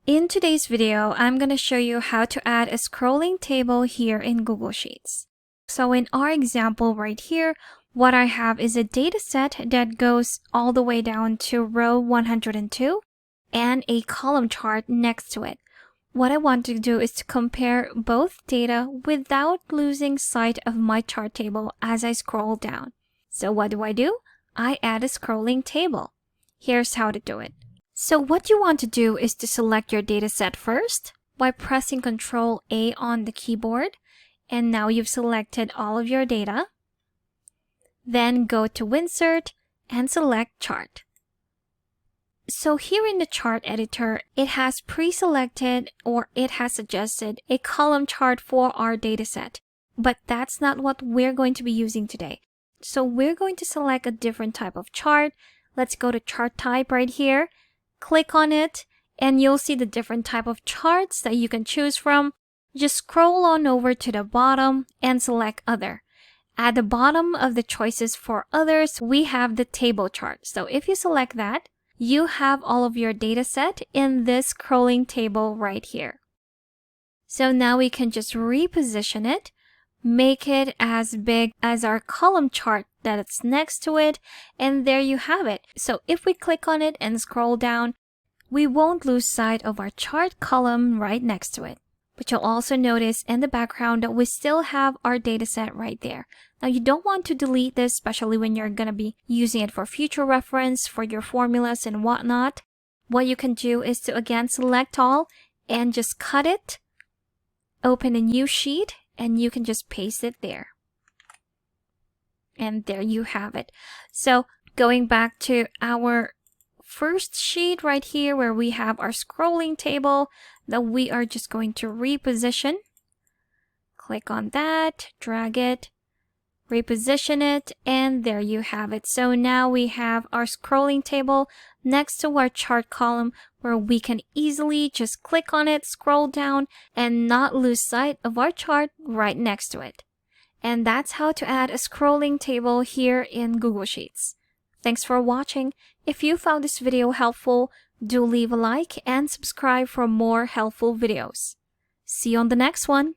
In today's video, I'm going to show you how to add a scrolling table here in Google Sheets. So in our example right here, what I have is a data set that goes all the way down to row 102 and a column chart next to it. What I want to do is to compare both data without losing sight of my chart table as I scroll down. So what do? I add a scrolling table. Here's how to do it. So what you want to do is to select your data set first by pressing Ctrl A on the keyboard. And now you've selected all of your data. Then go to Insert and select Chart. So here in the chart editor, it has pre-selected or it has suggested a column chart for our data set. But that's not what we're going to be using today. So we're going to select a different type of chart. Let's go to Chart Type right here. Click on it and you'll see the different type of charts that you can choose from. Just scroll on over to the bottom and select Other. At the bottom of the choices for others, we have the table chart. So if you select that, you have all of your data set in this scrolling table right here. So now we can just reposition it, make it as big as our column chart that's next to it, and there you have it. So if we click on it and scroll down, we won't lose sight of our chart column right next to it. But you'll also notice in the background that we still have our data set right there. Now you don't want to delete this, especially when you're going to be using it for future reference, for your formulas and whatnot. What you can do is to again select all and just cut it, open a new sheet, and you can just paste it there. And there you have it. So going back to our first sheet right here where we have our scrolling table that we are just going to reposition. Click on that, drag it, reposition it, and there you have it. So now we have our scrolling table next to our chart column where we can easily just click on it, scroll down, and not lose sight of our chart right next to it. And that's how to add a scrolling table here in Google Sheets. Thanks for watching. If you found this video helpful, do leave a like and subscribe for more helpful videos. See you on the next one.